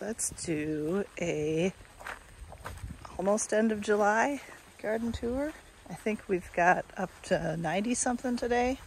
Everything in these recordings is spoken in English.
Let's do a almost end of July garden tour. I think we've got up to 90 something today.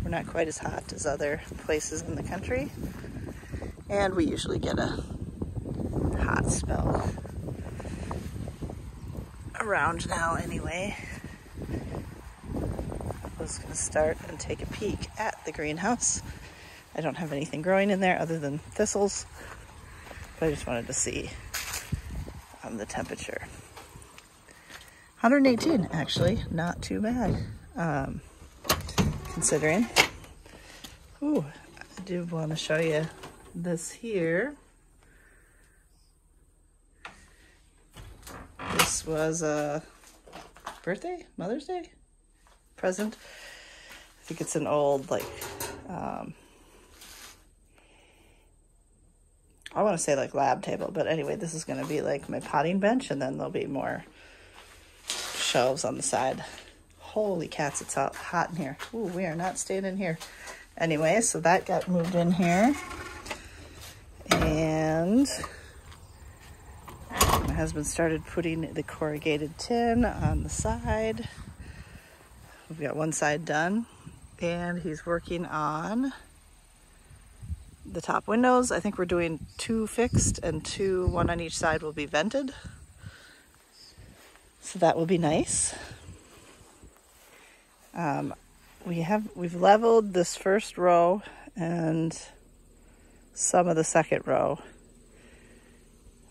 We're not quite as hot as other places in the country. And we usually get a hot spell around now anyway. I was going to start and take a peek at the greenhouse. I don't have anything growing in there other than thistles, but I just wanted to see the temperature. 118 actually, not too bad considering. Ooh, I do want to show you this here. This was a birthday, Mother's Day present. I think it's an old, like, I want to say like lab table, but anyway, this is going to be like my potting bench, and then there'll be more shelves on the side. Holy cats, it's hot in here. Ooh, we are not staying in here. Anyway, so that got moved in here. And my husband started putting the corrugated tin on the side. We've got one side done, and he's working on the top windows. I think we're doing 2 fixed and 2, one on each side will be vented. So that will be nice. We've leveled this first row and some of the second row.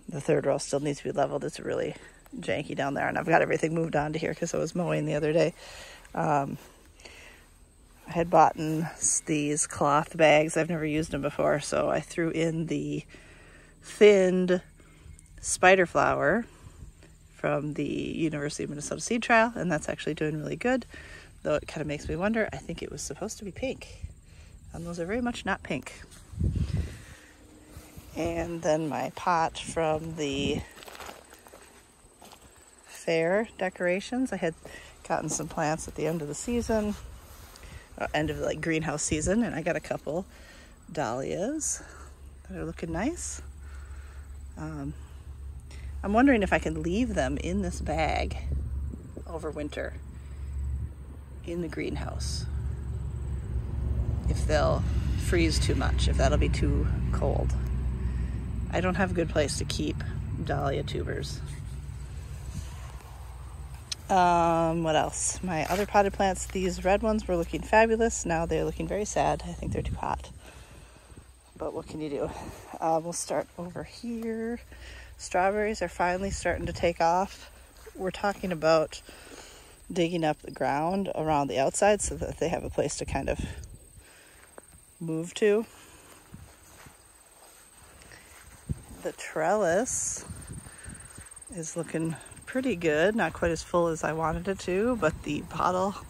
The third row still needs to be leveled. It's really janky down there, and I've got everything moved on to here because I was mowing the other day. I had bought these cloth bags. I've never used them before, so I threw in the thinned spider flower from the University of Minnesota seed trial, and that's actually doing really good, though it kind of makes me wonder. I think it was supposed to be pink, and those are very much not pink. And then my pot from the fair decorations. I had gotten some plants at the end of the season, end of like greenhouse season, and I got a couple dahlias that are looking nice. I'm wondering if I can leave them in this bag over winter in the greenhouse, if they'll freeze too much, if that'll be too cold. I don't have a good place to keep dahlia tubers. What else? My other potted plants, these red ones were looking fabulous. Now they're looking very sad. I think they're too hot. But what can you do? We'll start over here. Strawberries are finally starting to take off. We're talking about digging up the ground around the outside so that they have a place to kind of move to. The trellis is looking pretty good, not quite as full as I wanted it to, but the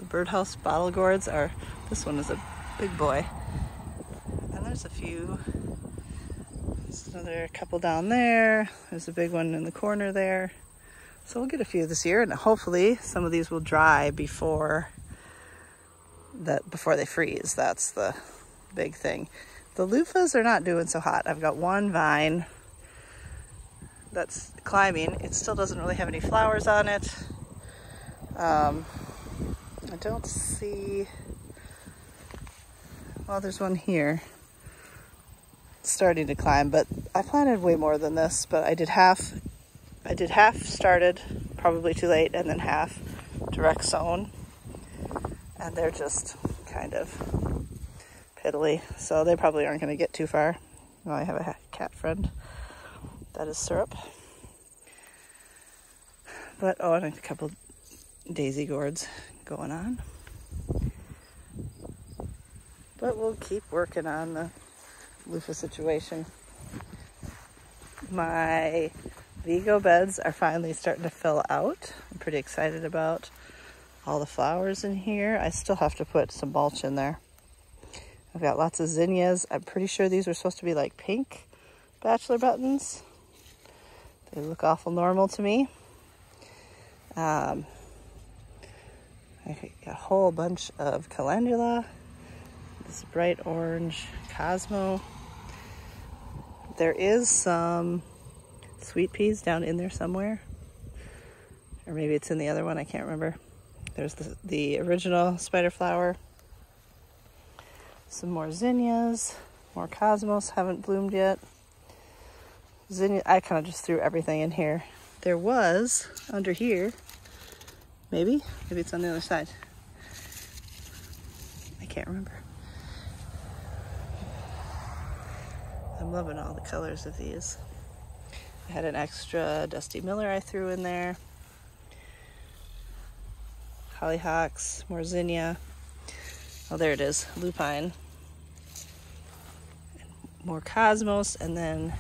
birdhouse bottle gourds are, this one is a big boy. And there's a few, there's another couple down there, there's a big one in the corner there. So we'll get a few this year, and hopefully some of these will dry before they freeze. That's the big thing. The loofahs are not doing so hot. I've got one vine that's climbing. It still doesn't really have any flowers on it. I don't see, well, there's one here starting to climb, but I planted way more than this, but I did half started, probably too late, and then half direct sown, and they're just kind of piddly, so they probably aren't going to get too far. Well, I have a cat friend. That is syrup. But, oh, and a couple daisy gourds going on. But we'll keep working on the loofah situation. My Vigo beds are finally starting to fill out. I'm pretty excited about all the flowers in here. I still have to put some mulch in there. I've got lots of zinnias. I'm pretty sure these were supposed to be like pink bachelor buttons. They look awful normal to me. I got a whole bunch of calendula. This bright orange Cosmo. there is some sweet peas down in there somewhere. Or maybe it's in the other one, I can't remember. There's the original spider flower. Some more zinnias, more cosmos, haven't bloomed yet. Zinnia, I kind of just threw everything in here. There was, under here, maybe it's on the other side. I can't remember. I'm loving all the colors of these. I had an extra Dusty Miller I threw in there. Hollyhocks, more zinnia. Oh, there it is, lupine. More cosmos, and then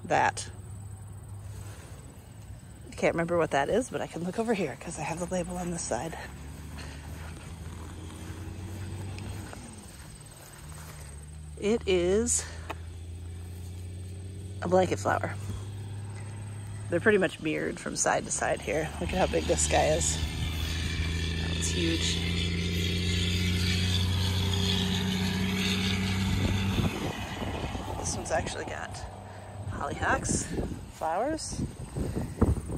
that. I can't remember what that is, but I can look over here because I have the label on this side. It is a blanket flower. They're pretty much mirrored from side to side here. Look at how big this guy is. That one's huge. This one's actually got hollyhocks, flowers,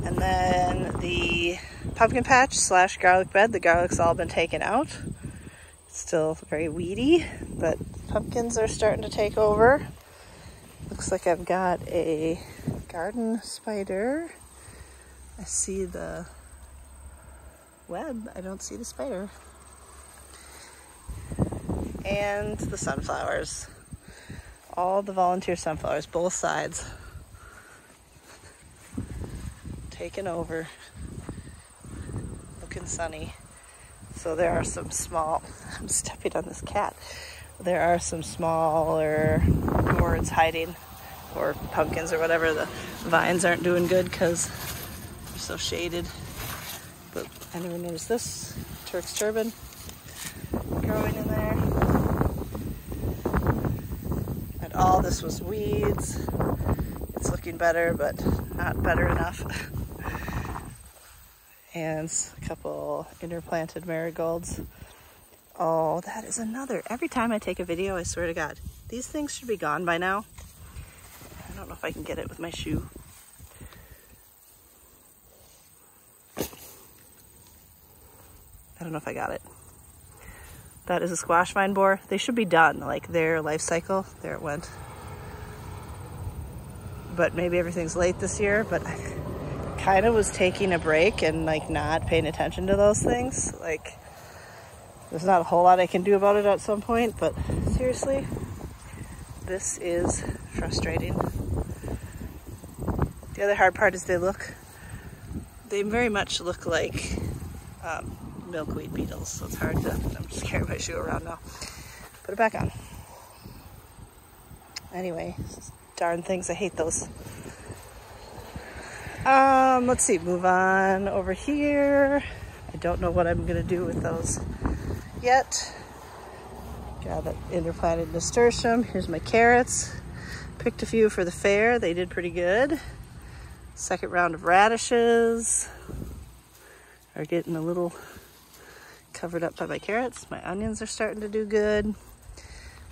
and then the pumpkin patch / garlic bed. The garlic's all been taken out. It's still very weedy, but pumpkins are starting to take over. Looks like I've got a garden spider. I see the web, I don't see the spider. And the sunflowers. All the volunteer sunflowers, both sides. Taken over. Looking sunny. So there are some small, I'm stepping on this cat. There are some smaller gourds hiding, or pumpkins or whatever. The vines aren't doing good because they're so shaded. But I never noticed this Turk's turban growing in there. And all this was weeds. It's looking better, but not better enough. And a couple interplanted marigolds. Oh, that is another. Every time I take a video, I swear to God, these things should be gone by now. I don't know if I can get it with my shoe. I don't know if I got it. That is a squash vine borer. They should be done, like their life cycle. There it went. But maybe everything's late this year, but I kind of was taking a break and like not paying attention to those things. Like, there's not a whole lot I can do about it at some point, but seriously, this is frustrating. The other hard part is they very much look like milkweed beetles, so it's hard to, I'm just carrying my shoe around now. Put it back on. Anyway, darn things, I hate those. Let's see, move on over here. I don't know what I'm gonna do with those yet. Got an interplanted nasturtium. Here's my carrots. Picked a few for the fair. They did pretty good. Second round of radishes are getting a little covered up by my carrots. My onions are starting to do good.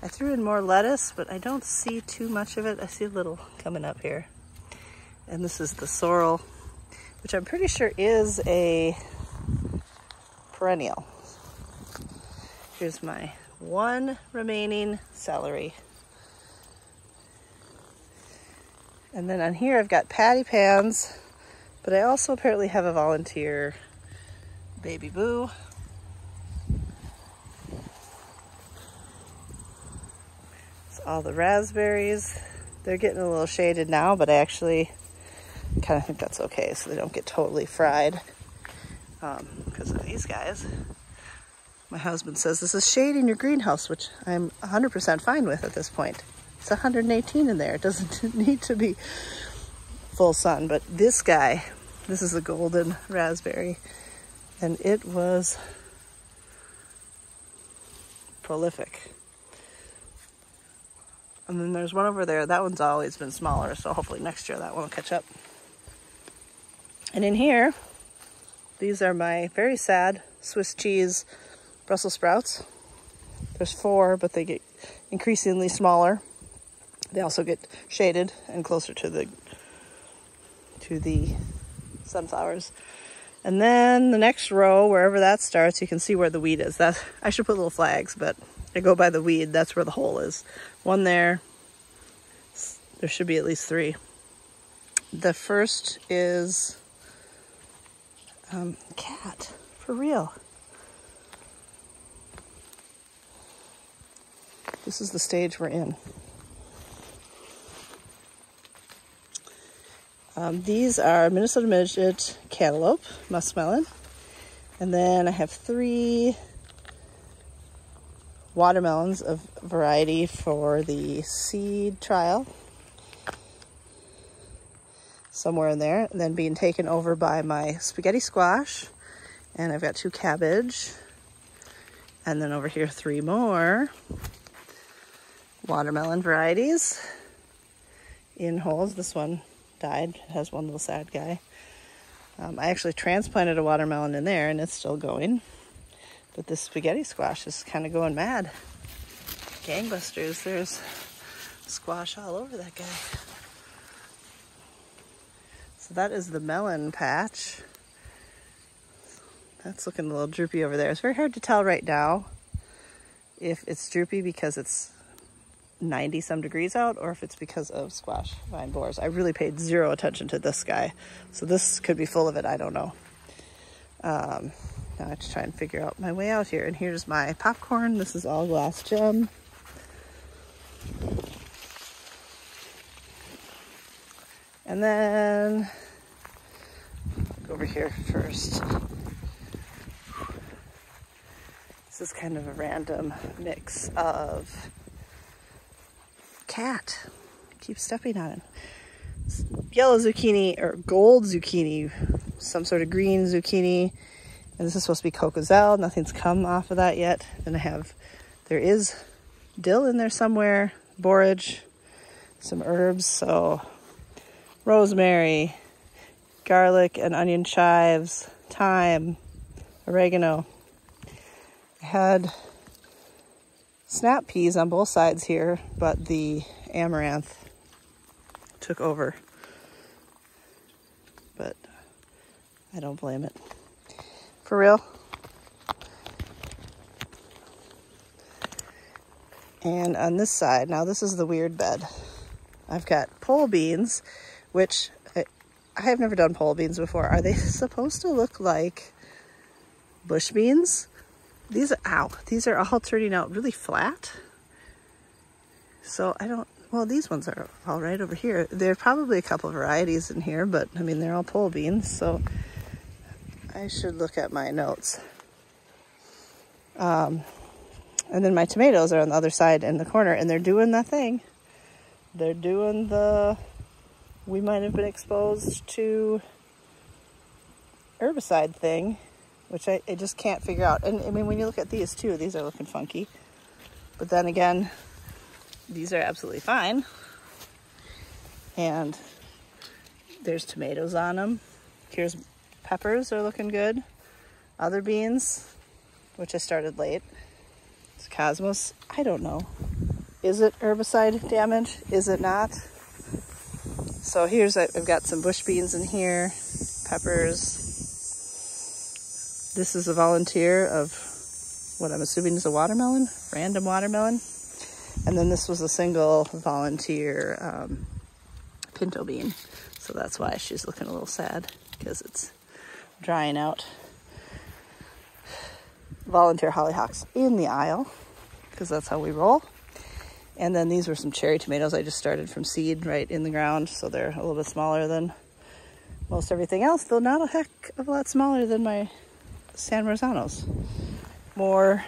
I threw in more lettuce, but I don't see too much of it. I see a little coming up here. And this is the sorrel, which I'm pretty sure is a perennial. Here's my one remaining celery. And then on here I've got patty pans, but I also apparently have a volunteer baby boo. It's all the raspberries. They're getting a little shaded now, but I actually kind of think that's okay so they don't get totally fried because of these guys. My husband says this is shade in your greenhouse, which I'm 100% fine with at this point. It's 118 in there. It doesn't need to be full sun, but this guy, this is a golden raspberry, and it was prolific. And then there's one over there. That one's always been smaller, so hopefully next year that one will catch up. And in here, these are my very sad Swiss cheese Brussels sprouts. There's 4, but they get increasingly smaller. They also get shaded and closer to the sunflowers. And then the next row, wherever that starts, you can see where the weed is. That I should put little flags, but I go by the weed. That's where the hole is. One there. There should be at least 3. The first is cat, for real. This is the stage we're in. These are Minnesota midget cantaloupe, muskmelon. And then I have 3 watermelons of variety for the seed trial. Somewhere in there. And then being taken over by my spaghetti squash. And I've got 2 cabbage. And then over here 3 more watermelon varieties in holes. This one died. It has one little sad guy. I actually transplanted a watermelon in there and it's still going. But this spaghetti squash is kind of going mad. Gangbusters. There's squash all over that guy. So that is the melon patch. That's looking a little droopy over there. It's very hard to tell right now if it's droopy because it's 90 some degrees out or if it's because of squash vine borers. I really paid 0 attention to this guy. So this could be full of it. I don't know. Now I have to try and figure out my way out here. And here's my popcorn. This is all glass gem. And then I'll go over here first. This is kind of a random mix of cat. Keep stepping on it. Yellow zucchini or gold zucchini, some sort of green zucchini. And this is supposed to be cocozelle. Nothing's come off of that yet. And there is dill in there somewhere, borage, some herbs. So rosemary, garlic and onion chives, thyme, oregano. I had snap peas on both sides here, but the amaranth took over. But I don't blame it. For real. And on this side, now this is the weird bed. I've got pole beans, which I have never done pole beans before. Are they supposed to look like bush beans? These are all turning out really flat. So these ones are all right over here. There are probably a couple varieties in here, but I mean, they're all pole beans. So I should look at my notes. And then my tomatoes are on the other side in the corner, and they're doing that thing. They're doing we might have been exposed to herbicide thing, which I just can't figure out. And I mean, when you look at these too, these are looking funky. But then again, these are absolutely fine. And there's tomatoes on them. Here's peppers are looking good. Other beans, which I started late. It's cosmos. I don't know. Is it herbicide damage? Is it not? So I've got some bush beans in here, peppers. This is a volunteer of what I'm assuming is a watermelon, random watermelon. And then this was a single volunteer pinto bean. So that's why she's looking a little sad, because it's drying out. Volunteer hollyhocks in the aisle, because that's how we roll. And then these were some cherry tomatoes I just started from seed right in the ground. So they're a little bit smaller than most everything else, though not a heck of a lot smaller than my San Marzanos. More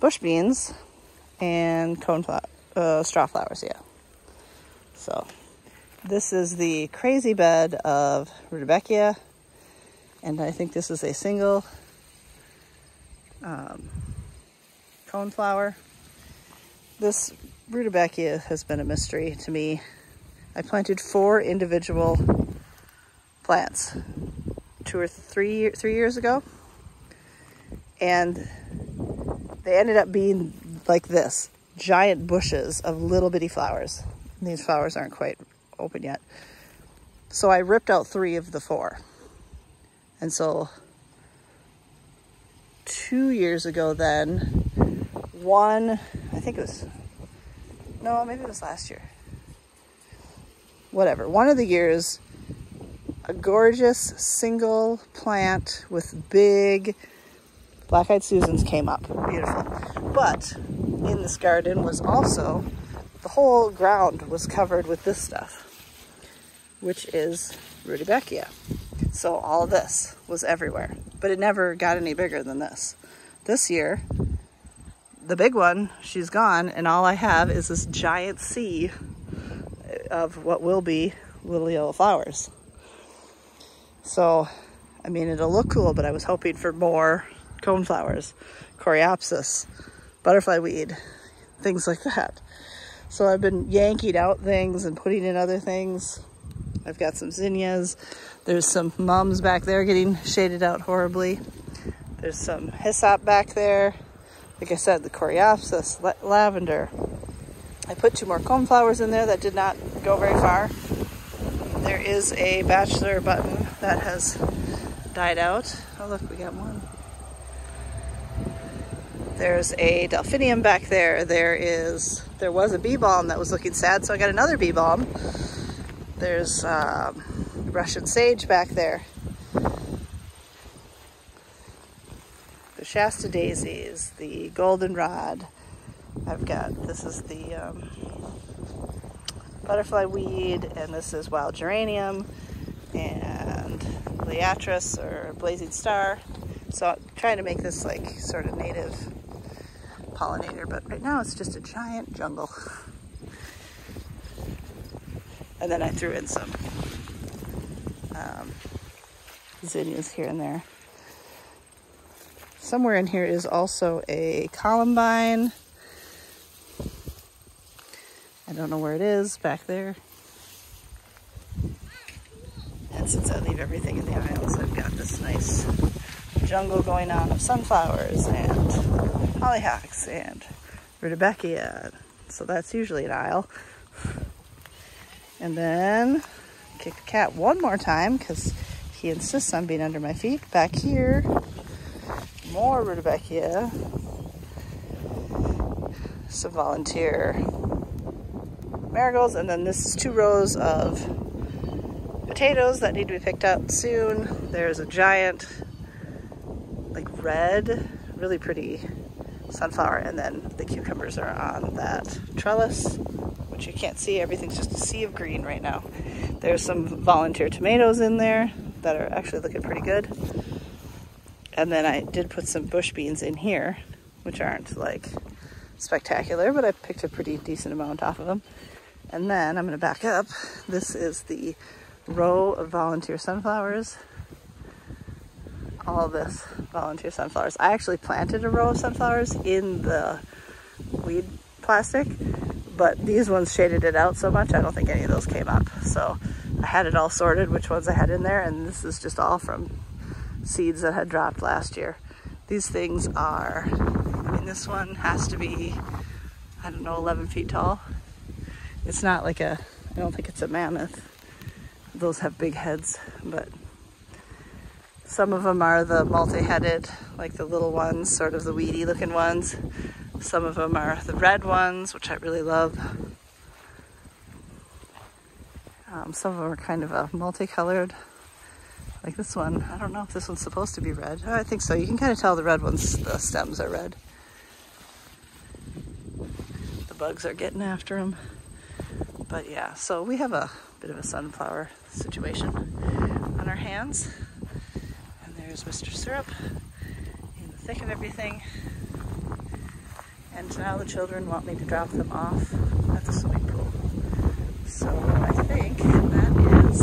bush beans and straw flowers, yeah. So this is the crazy bed of rudbeckia, and I think this is a single coneflower. This rudbeckia has been a mystery to me. I planted 4 individual plants 2 or 3 years ago, and they ended up being like this, giant bushes of little bitty flowers. These flowers aren't quite open yet. So I ripped out 3 of the 4. And so 2 years ago then, one, I think it was, no, maybe it was last year. Whatever, one of the years, a gorgeous single plant with big black-eyed Susans came up. Beautiful. But in this garden was also, the whole ground was covered with this stuff, which is rudbeckia. So all this was everywhere, but it never got any bigger than this. This year, the big one, she's gone, and all I have is this giant sea of what will be little yellow flowers. So, I mean, it'll look cool, but I was hoping for more coneflowers, coreopsis, butterfly weed, things like that. So I've been yanking out things and putting in other things. I've got some zinnias. There's some mums back there getting shaded out horribly. There's some hyssop back there. Like I said, the coreopsis, lavender. I put 2 more coneflowers in there that did not go very far. There is a bachelor button that has died out. Oh look, we got one. There's a delphinium back there. There was a bee balm that was looking sad, so I got another bee balm. There's Russian sage back there. The Shasta daisies, the goldenrod. I've got, this is the butterfly weed, and this is wild geranium, and liatris or blazing star. So I'm trying to make this like sort of native pollinator, but right now it's just a giant jungle. And then I threw in some zinnias here and there. Somewhere in here is also a columbine. I don't know where it is, back there. And since I leave everything in the aisles, I've got this nice jungle going on of sunflowers and hollyhocks and rudbeckia. So that's usually an aisle. And then kick the cat one more time because he insists on being under my feet. Back here, more rudbeckia. Some volunteer marigolds, and then this is 2 rows of potatoes that need to be picked up soon. There's a giant, like red, really pretty sunflower, and then the cucumbers are on that trellis, which you can't see. Everything's just a sea of green right now. There's some volunteer tomatoes in there that are actually looking pretty good. And then I did put some bush beans in here, which aren't like spectacular, but I picked a pretty decent amount off of them. And then I'm going to back up. This is the row of volunteer sunflowers. All this volunteer sunflowers. I actually planted a row of sunflowers in the weed plastic, but these ones shaded it out so much I don't think any of those came up. So I had it all sorted, which ones I had in there, and this is just all from seeds that had dropped last year. These things are, I mean, this one has to be, I don't know, 11 feet tall. It's not like a, I don't think it's a mammoth. Those have big heads, but some of them are the multi-headed, like the little ones, sort of the weedy looking ones. Some of them are the red ones, which I really love. Some of them are kind of a multicolored, like this one. I don't know if this one's supposed to be red. Oh, I think so. You can kind of tell the red ones, the stems are red. The bugs are getting after them. But yeah, so we have a bit of a sunflower situation on our hands. And there's Mr. Syrup in the thick of everything. And now the children want me to drop them off at the swimming pool. So I think that is